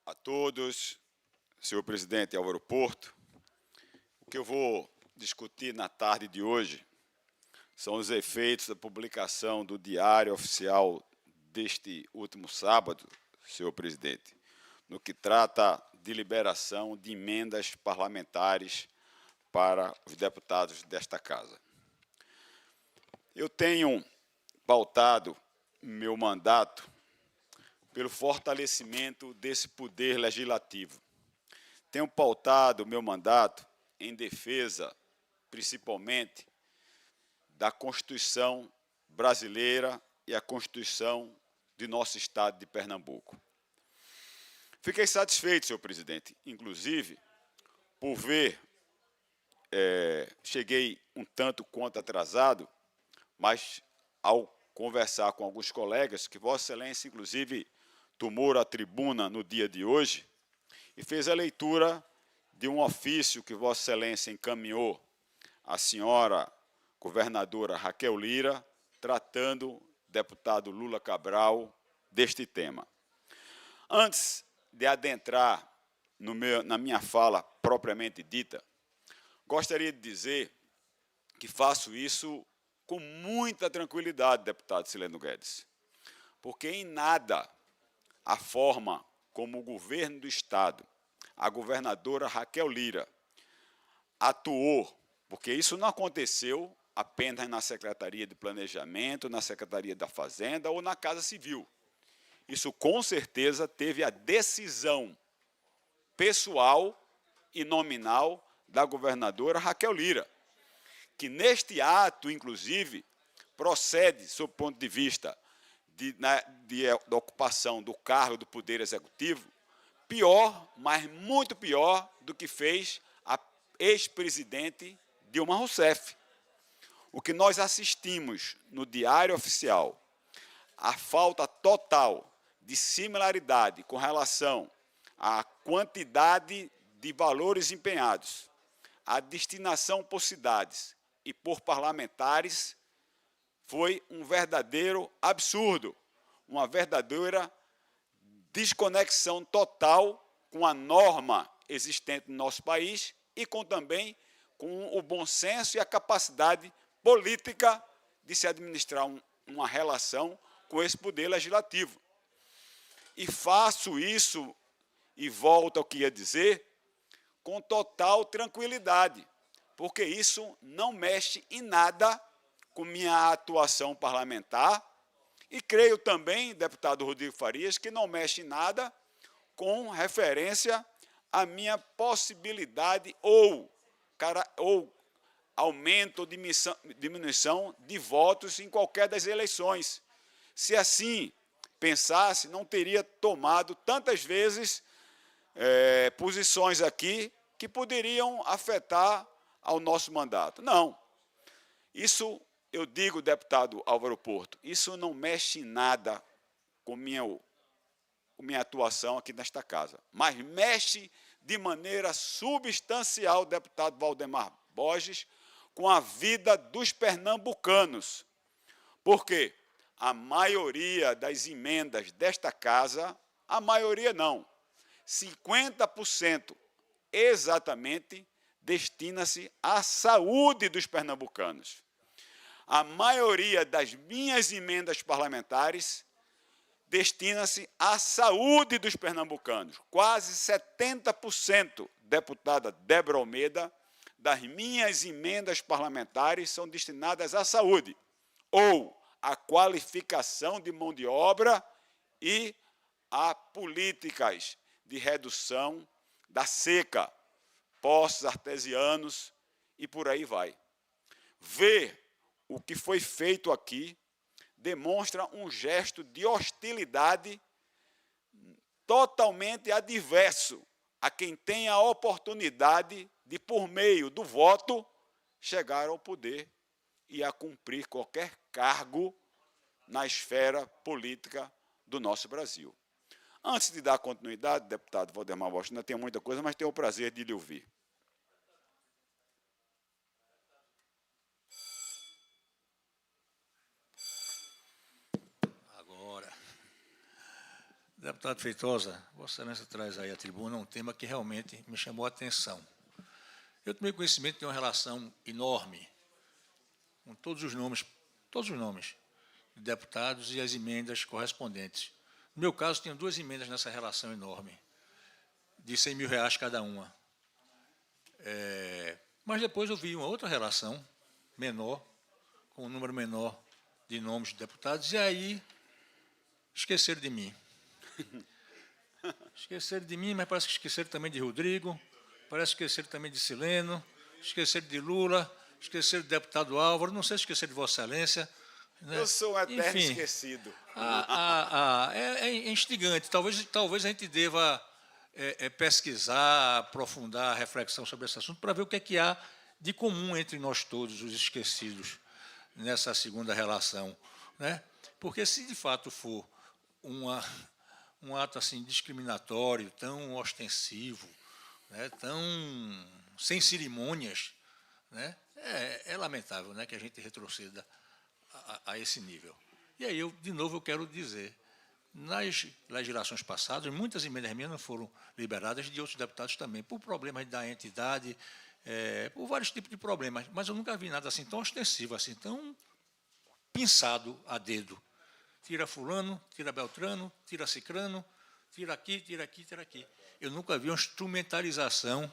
a todos, senhor presidente Álvaro Porto. O que eu vou discutir na tarde de hoje são os efeitos da publicação do Diário Oficial deste último sábado, senhor presidente, no que trata de liberação de emendas parlamentares para os deputados desta Casa. Eu tenho pautado meu mandato pelo fortalecimento desse poder legislativo. Tenho pautado meu mandato em defesa, principalmente, da Constituição brasileira e a Constituição de nosso Estado de Pernambuco. Fiquei satisfeito, senhor presidente, inclusive, por ver, cheguei um tanto quanto atrasado, mas ao conversar com alguns colegas, que Vossa Excelência, inclusive, tomou a tribuna no dia de hoje e fez a leitura de um ofício que Vossa Excelência encaminhou à senhora governadora Raquel Lira, tratando deputado Lula Cabral deste tema. Antes de adentrar na minha fala propriamente dita, gostaria de dizer que faço isso com muita tranquilidade, deputado Sileno Guedes, porque em nada a forma como o governo do Estado, a governadora Raquel Lira, atuou, porque isso não aconteceu apenas na Secretaria de Planejamento, na Secretaria da Fazenda ou na Casa Civil. Isso, com certeza, teve a decisão pessoal e nominal da governadora Raquel Lira, que neste ato, inclusive, sob o ponto de vista da ocupação do cargo do Poder Executivo, pior, mas muito pior do que fez a ex-presidente Dilma Rousseff. O que nós assistimos no Diário Oficial, a falta total de similaridade com relação à quantidade de valores empenhados, a destinação por cidades e por parlamentares, foi um verdadeiro absurdo, uma verdadeira desconexão total com a norma existente no nosso país e também com o bom senso e a capacidade política de se administrar uma relação com esse poder legislativo. E faço isso, e volto ao que ia dizer, com total tranquilidade, porque isso não mexe em nada com minha atuação parlamentar e creio também, deputado Rodrigo Farias, que não mexe em nada com referência à minha possibilidade ou aumento ou diminuição de votos em qualquer das eleições. Se assim pensasse, não teria tomado tantas vezes posições aqui que poderiam afetar ao nosso mandato. Não. Isso, eu digo, deputado Álvaro Porto, isso não mexe em nada com minha atuação aqui nesta casa, mas mexe de maneira substancial, deputado Valdemar Borges, com a vida dos pernambucanos. Porque a maioria das emendas desta casa, a maioria não, 50% exatamente, destina-se à saúde dos pernambucanos. A maioria das minhas emendas parlamentares destina-se à saúde dos pernambucanos. Quase 70%, deputada Débora Almeida, das minhas emendas parlamentares são destinadas à saúde, ou à qualificação de mão de obra e a políticas de redução da seca, poços artesianos e por aí vai. Ver o que foi feito aqui demonstra um gesto de hostilidade totalmente adverso a quem tem a oportunidade de, por meio do voto, chegar ao poder e a cumprir qualquer cargo na esfera política do nosso Brasil. Antes de dar continuidade, deputado Valdemar Borges, ainda tem muita coisa, mas tenho o prazer de lhe ouvir. Deputado Feitosa, Vossa Excelência traz aí à tribuna um tema que realmente me chamou a atenção. Eu tomei conhecimento de uma relação enorme com todos os nomes de deputados e as emendas correspondentes. No meu caso, tinha 2 emendas nessa relação enorme, de R$ 100.000 cada uma. Mas depois eu vi uma outra relação, menor, com um número menor de nomes de deputados, e aí esqueceram de mim. Esqueceram de mim, mas parece que esqueceram também de Rodrigo, parece que esqueceram também de Sileno, esqueceram de Lula, esqueceram do deputado Álvaro, não sei se esqueceram de Vossa Excelência. Né? Eu sou um eterno Enfim, esquecido. é instigante. Talvez a gente deva pesquisar, aprofundar a reflexão sobre esse assunto para ver o que há de comum entre nós todos, os esquecidos, nessa segunda relação. Né? Porque se de fato for um ato assim discriminatório, tão ostensivo, né, tão sem cerimônias, né, é lamentável, né, que a gente retroceda a esse nível. E aí, de novo, eu quero dizer, nas legislações passadas, muitas emendas minhas não foram liberadas, de outros deputados também, por problemas da entidade, por vários tipos de problemas, mas eu nunca vi nada assim tão ostensivo, assim, tão pinçado a dedo. Tira fulano, tira Beltrano, tira Cicrano, tira aqui, tira aqui, tira aqui. Eu nunca vi uma instrumentalização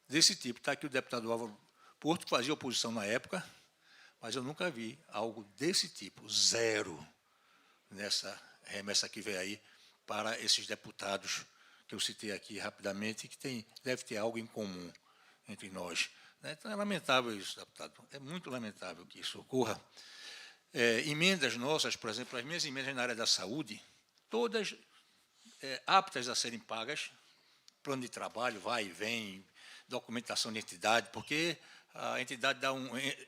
desse tipo. Está aqui o deputado Álvaro Porto, que fazia oposição na época, mas eu nunca vi algo desse tipo, zero, nessa remessa que veio aí para esses deputados que eu citei aqui rapidamente, que deve ter algo em comum entre nós. Então, é lamentável isso, deputado. É muito lamentável que isso ocorra. Emendas nossas, por exemplo, as minhas emendas na área da saúde, todas aptas a serem pagas, plano de trabalho, vai e vem, documentação de entidade, porque a entidade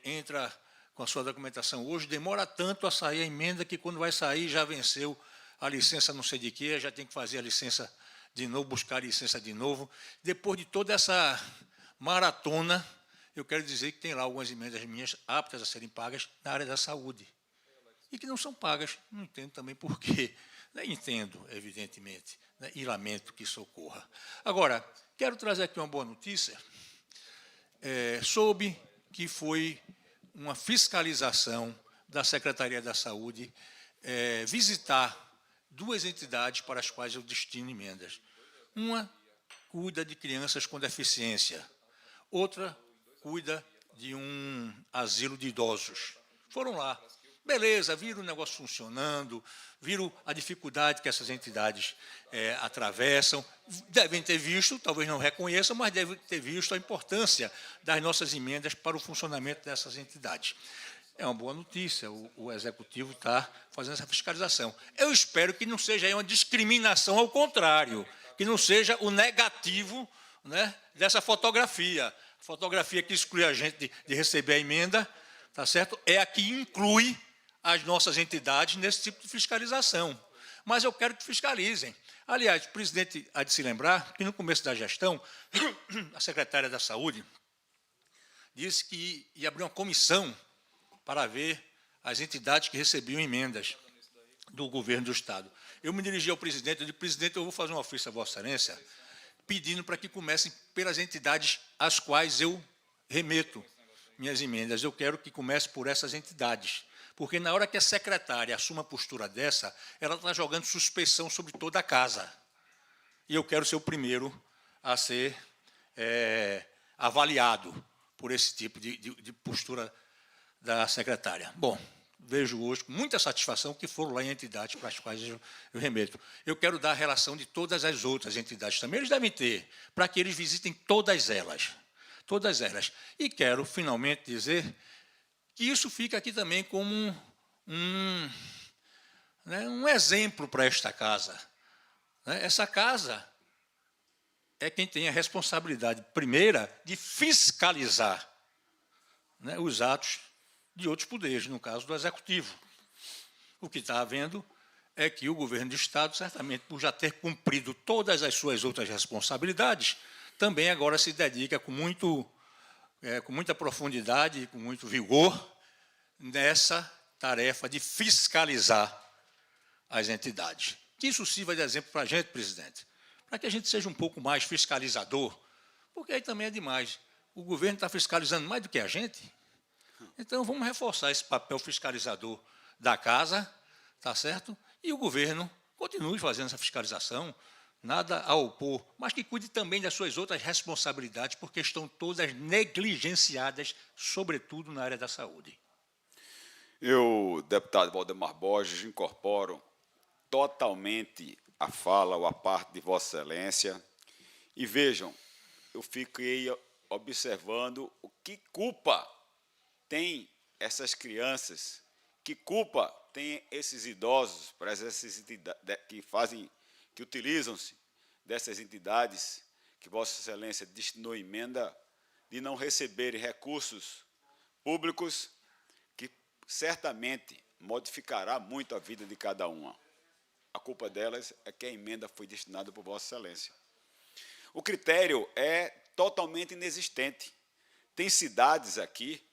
entra com a sua documentação hoje, demora tanto a sair a emenda que quando vai sair já venceu a licença não sei de quê, já tem que fazer a licença de novo, buscar a licença de novo. Depois de toda essa maratona, eu quero dizer que tem lá algumas emendas minhas aptas a serem pagas na área da saúde. E que não são pagas, não entendo também por quê. Entendo, evidentemente, né, e lamento que isso ocorra. Agora, quero trazer aqui uma boa notícia. Soube que foi uma fiscalização da Secretaria da Saúde visitar 2 entidades para as quais eu destino emendas. Uma cuida de crianças com deficiência, outra cuida de um asilo de idosos. Foram lá. Beleza, viram o negócio funcionando, viram a dificuldade que essas entidades atravessam, devem ter visto, talvez não reconheçam, mas devem ter visto a importância das nossas emendas para o funcionamento dessas entidades. É uma boa notícia, o Executivo está fazendo essa fiscalização. Eu espero que não seja aí uma discriminação ao contrário, que não seja o negativo, né, dessa fotografia. A fotografia que exclui a gente de receber a emenda, tá certo? É a que inclui as nossas entidades nesse tipo de fiscalização. Mas eu quero que fiscalizem. Aliás, o presidente há de se lembrar que, no começo da gestão, a secretária da Saúde disse que ia abrir uma comissão para ver as entidades que recebiam emendas do governo do Estado. Eu me dirigi ao presidente, eu disse, presidente, eu vou fazer uma ofício a Vossa Excelência, pedindo para que comecem pelas entidades às quais eu remeto minhas emendas. Eu quero que comece por essas entidades, porque na hora que a secretária assuma a postura dessa, ela está jogando suspeição sobre toda a casa. E eu quero ser o primeiro a ser avaliado por esse tipo de postura da secretária. Bom, vejo hoje com muita satisfação que foram lá em entidades para as quais eu remeto. Eu quero dar a relação de todas as outras entidades também, eles devem ter, para que eles visitem todas elas. Todas elas. E quero, finalmente, dizer que isso fica aqui também como um exemplo para esta casa. Essa casa é quem tem a responsabilidade primeira de fiscalizar, né, os atos de outros poderes, no caso do Executivo. O que está havendo é que o governo do Estado, certamente, por já ter cumprido todas as suas outras responsabilidades, também agora se dedica com muita profundidade, com muito vigor, nessa tarefa de fiscalizar as entidades. Que isso sirva de exemplo para a gente, presidente, para que a gente seja um pouco mais fiscalizador, porque aí também é demais. O governo está fiscalizando mais do que a gente. Então, vamos reforçar esse papel fiscalizador da casa, tá certo? E o governo continue fazendo essa fiscalização, nada a opor, mas que cuide também das suas outras responsabilidades, porque estão todas negligenciadas, sobretudo na área da saúde. Eu, deputado Valdemar Borges, incorporo totalmente a fala ou a parte de Vossa Excelência. E vejam, eu fiquei observando o que culpa tem essas crianças, que culpa tem esses idosos, para essas entidades que utilizam-se dessas entidades que Vossa Excelência destinou emenda de não receberem recursos públicos, que certamente modificará muito a vida de cada uma. A culpa delas é que a emenda foi destinada por Vossa Excelência. O critério é totalmente inexistente. Tem cidades aqui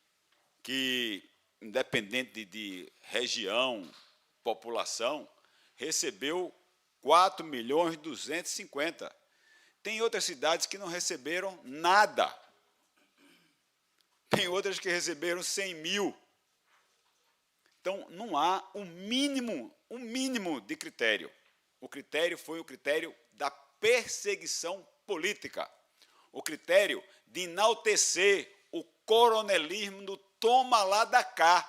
que, independente de região, população, recebeu 4.250.000. Tem outras cidades que não receberam nada. Tem outras que receberam 100.000. Então, não há um mínimo de critério. O critério foi o critério da perseguição política. O critério de enaltecer o coronelismo do toma lá da cá,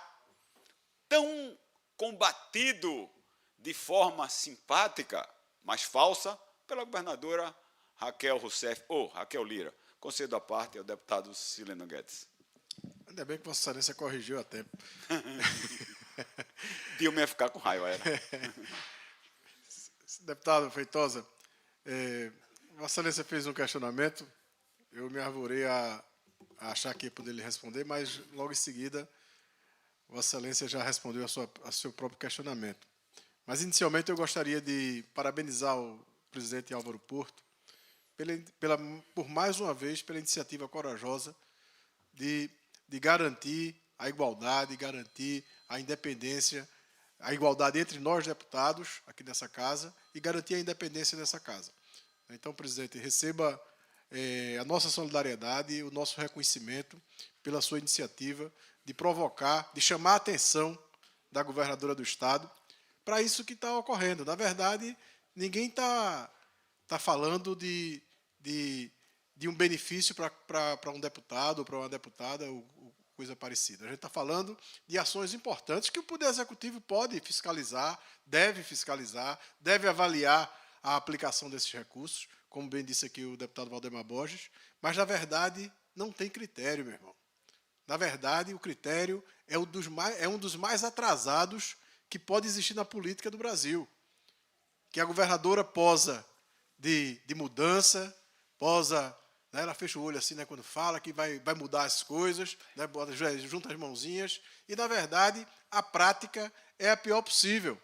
tão combatido de forma simpática, mas falsa, pela governadora Raquel Rousseff, ou Raquel Lira. Concedo à parte ao deputado Sileno Guedes. Ainda bem que Vossa Excelência corrigiu a tempo. Dilma ia ficar com raiva, era. Deputado Feitosa, Vossa Excelência fez um questionamento, eu me arvorei a achar que ia poder lhe responder, mas logo em seguida Vossa Excelência já respondeu a seu próprio questionamento. Mas, inicialmente, eu gostaria de parabenizar o presidente Álvaro Porto por mais uma vez, pela iniciativa corajosa de garantir a igualdade, garantir a independência, a igualdade entre nós, deputados, aqui nessa casa, e garantir a independência dessa casa. Então, presidente, receba a nossa solidariedade, o nosso reconhecimento pela sua iniciativa de provocar, de chamar a atenção da governadora do Estado para isso que está ocorrendo. Na verdade, ninguém está falando de um benefício para um deputado ou para uma deputada ou coisa parecida. A gente está falando de ações importantes que o Poder Executivo pode fiscalizar, deve avaliar a aplicação desses recursos, como bem disse aqui o deputado Valdemar Borges, mas, na verdade, não tem critério, meu irmão. Na verdade, o critério é um dos mais atrasados que pode existir na política do Brasil. Que a governadora posa de mudança, posa, né, ela fecha o olho assim, né, quando fala que vai mudar as coisas, né, junta as mãozinhas, e, na verdade, a prática é a pior possível.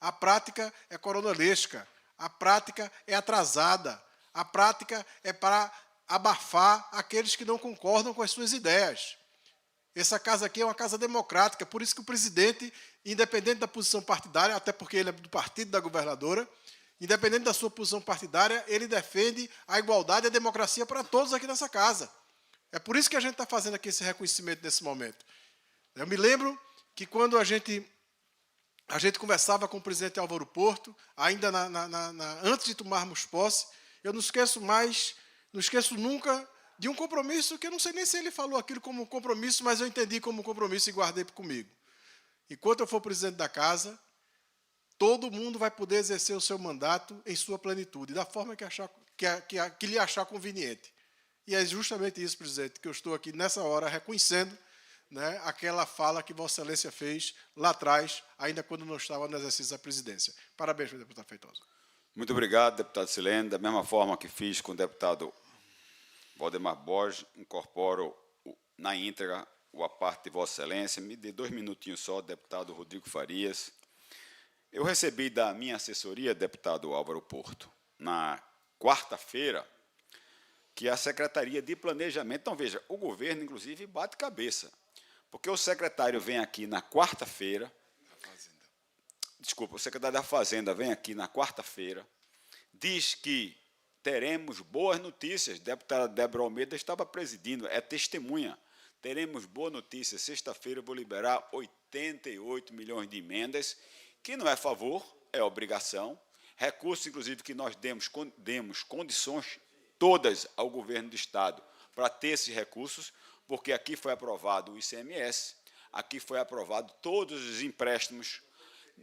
A prática é coronelesca, a prática é atrasada, a prática é para abafar aqueles que não concordam com as suas ideias. Essa casa aqui é uma casa democrática, por isso que o presidente, independente da posição partidária, até porque ele é do partido da governadora, independente da sua posição partidária, ele defende a igualdade e a democracia para todos aqui nessa casa. É por isso que a gente está fazendo aqui esse reconhecimento nesse momento. Eu me lembro que quando a gente conversava com o presidente Álvaro Porto, ainda antes de tomarmos posse, eu não esqueço nunca de um compromisso que eu não sei nem se ele falou aquilo como um compromisso, mas eu entendi como um compromisso e guardei comigo. Enquanto eu for presidente da casa, todo mundo vai poder exercer o seu mandato em sua plenitude, da forma que lhe achar conveniente. E é justamente isso, presidente, que eu estou aqui nessa hora reconhecendo, né, aquela fala que Vossa Excelência fez lá atrás, ainda quando não estava no exercício da presidência. Parabéns, deputado Feitosa. Muito obrigado, deputado Silene. Da mesma forma que fiz com o deputado Valdemar Borges, incorporo na íntegra a parte de Vossa Excelência. Me dê 2 minutinhos só, deputado Rodrigo Farias. Eu recebi da minha assessoria, deputado Álvaro Porto, na quarta-feira, que a Secretaria de Planejamento... Então, veja, o governo, inclusive, bate cabeça, porque o secretário vem aqui na quarta-feira, desculpa, o secretário da Fazenda vem aqui na quarta-feira, diz que teremos boas notícias, a deputada Débora Almeida estava presidindo, é testemunha, teremos boa notícia, sexta-feira eu vou liberar 88 milhões de emendas, que não é favor, é obrigação, recursos, inclusive, que nós demos condições todas ao governo do Estado para ter esses recursos, porque aqui foi aprovado o ICMS, aqui foi aprovado todos os empréstimos.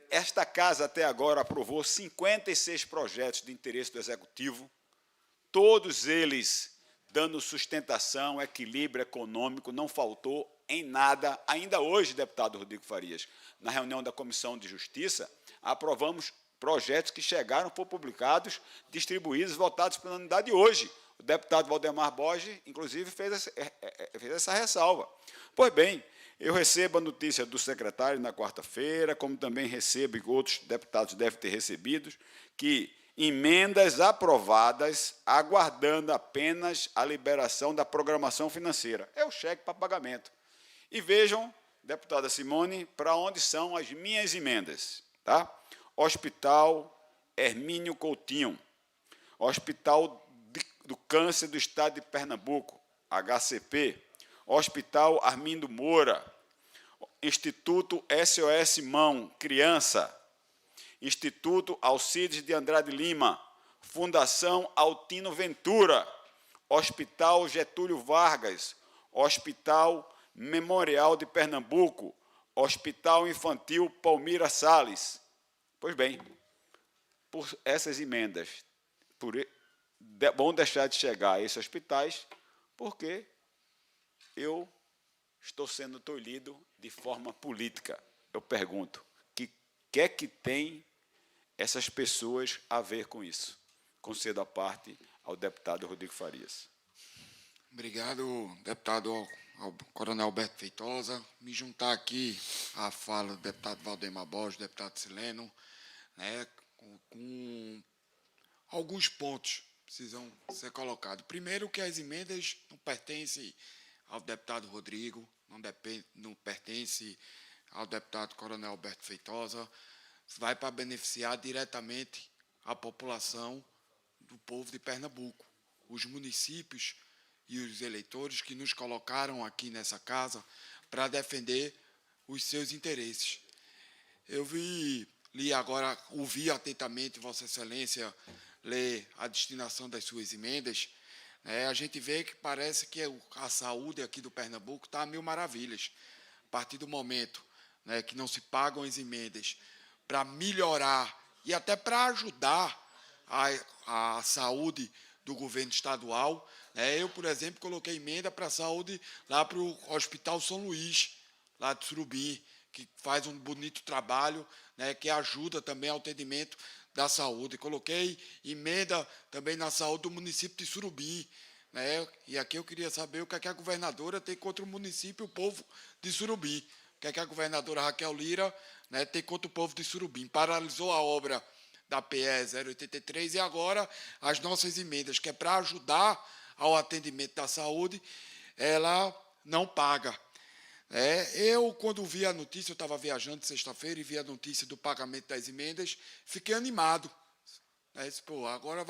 Esta casa, até agora, aprovou 56 projetos de interesse do Executivo, todos eles dando sustentação, equilíbrio econômico, não faltou em nada. Ainda hoje, deputado Rodrigo Farias, na reunião da Comissão de Justiça, aprovamos projetos que chegaram, foram publicados, distribuídos, votados pela unanimidade hoje. O deputado Valdemar Borges, inclusive, fez essa ressalva. Pois bem, eu recebo a notícia do secretário na quarta-feira, como também recebo, e outros deputados devem ter recebido, que emendas aprovadas, aguardando apenas a liberação da programação financeira. É o cheque para pagamento. E vejam, deputada Simone, para onde são as minhas emendas. Tá? Hospital Hermínio Coutinho, Hospital do Câncer do Estado de Pernambuco, HCP, Hospital Armindo Moura, Instituto SOS Mão Criança, Instituto Alcides de Andrade Lima, Fundação Altino Ventura, Hospital Getúlio Vargas, Hospital Memorial de Pernambuco, Hospital Infantil Palmira Salles. Pois bem, por essas emendas, vão deixar de chegar a esses hospitais, porque eu estou sendo tolhido de forma política. Eu pergunto, que é que tem essas pessoas a ver com isso? Concedo a parte ao deputado Rodrigo Farias. Obrigado, deputado ao coronel Alberto Feitosa. Me juntar aqui à fala do deputado Valdemar Borges, do deputado Sileno, né, com alguns pontos que precisam ser colocados. Primeiro, que as emendas não pertencem ao deputado Rodrigo, não pertence ao deputado coronel Alberto Feitosa, vai para beneficiar diretamente a população do povo de Pernambuco, os municípios e os eleitores que nos colocaram aqui nessa casa para defender os seus interesses. Eu li agora, ouvi atentamente Vossa Excelência ler a destinação das suas emendas. A gente vê que parece que a saúde aqui do Pernambuco está a mil maravilhas. A partir do momento, né, que não se pagam as emendas para melhorar e até para ajudar a saúde do governo estadual. Eu, por exemplo, coloquei emenda para a saúde lá para o Hospital São Luís, lá de Surubim, que faz um bonito trabalho, né, que ajuda também ao atendimento da saúde. Coloquei emenda também na saúde do município de Surubim, né, e aqui eu queria saber o que é que a governadora tem contra o município e o povo de Surubim. O que é que a governadora Raquel Lira, né, tem contra o povo de Surubim. Paralisou a obra da PE 083 e agora as nossas emendas, que é para ajudar ao atendimento da saúde, ela não paga. Eu, quando vi a notícia, eu estava viajando sexta-feira e vi a notícia do pagamento das emendas, fiquei animado. Disse, pô, agora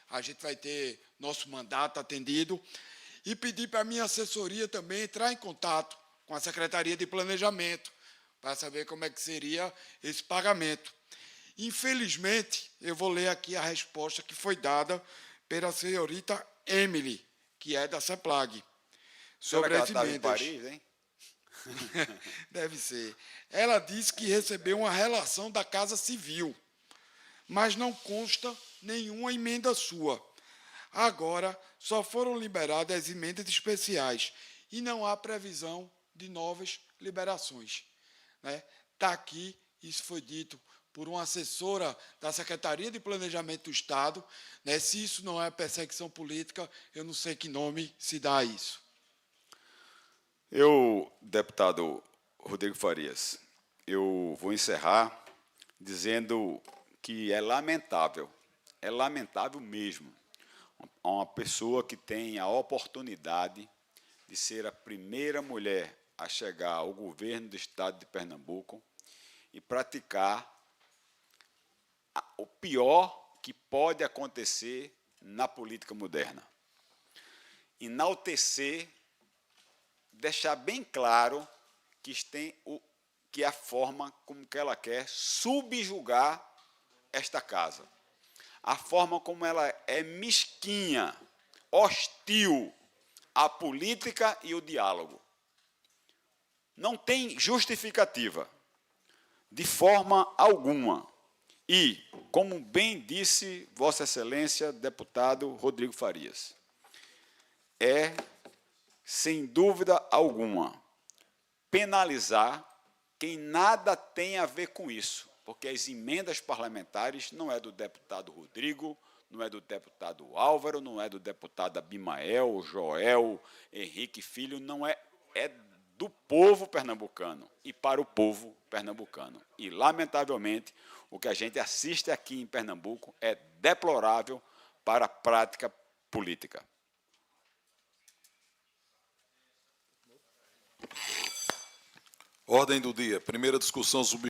a gente vai ter nosso mandato atendido. E pedi para a minha assessoria também entrar em contato com a Secretaria de Planejamento, para saber como é que seria esse pagamento. Infelizmente, eu vou ler aqui a resposta que foi dada pela senhorita Emily, que é da CEPLAG, sobre as emendas. Em Paris, hein? Deve ser. Ela disse que recebeu uma relação da Casa Civil, mas não consta nenhuma emenda sua. Agora, só foram liberadas as emendas especiais e não há previsão de novas liberações. Está aqui, isso foi dito por uma assessora da Secretaria de Planejamento do Estado. Se isso não é perseguição política, eu não sei que nome se dá a isso. Deputado Rodrigo Farias, eu vou encerrar dizendo que é lamentável mesmo, uma pessoa que tem a oportunidade de ser a primeira mulher a chegar ao governo do Estado de Pernambuco e praticar o pior que pode acontecer na política moderna. Enaltecer, deixar bem claro que é a forma como que ela quer subjugar esta casa. A forma como ela é mesquinha, hostil à política e ao diálogo. Não tem justificativa, de forma alguma. E, como bem disse Vossa Excelência, deputado Rodrigo Farias, é, sem dúvida alguma, penalizar quem nada tem a ver com isso, porque as emendas parlamentares não é do deputado Rodrigo, não é do deputado Álvaro, não é do deputado Abimael, Joel, Henrique Filho, não é do povo pernambucano e para o povo pernambucano. E, lamentavelmente, o que a gente assiste aqui em Pernambuco é deplorável para a prática política. Ordem do dia. Primeira discussão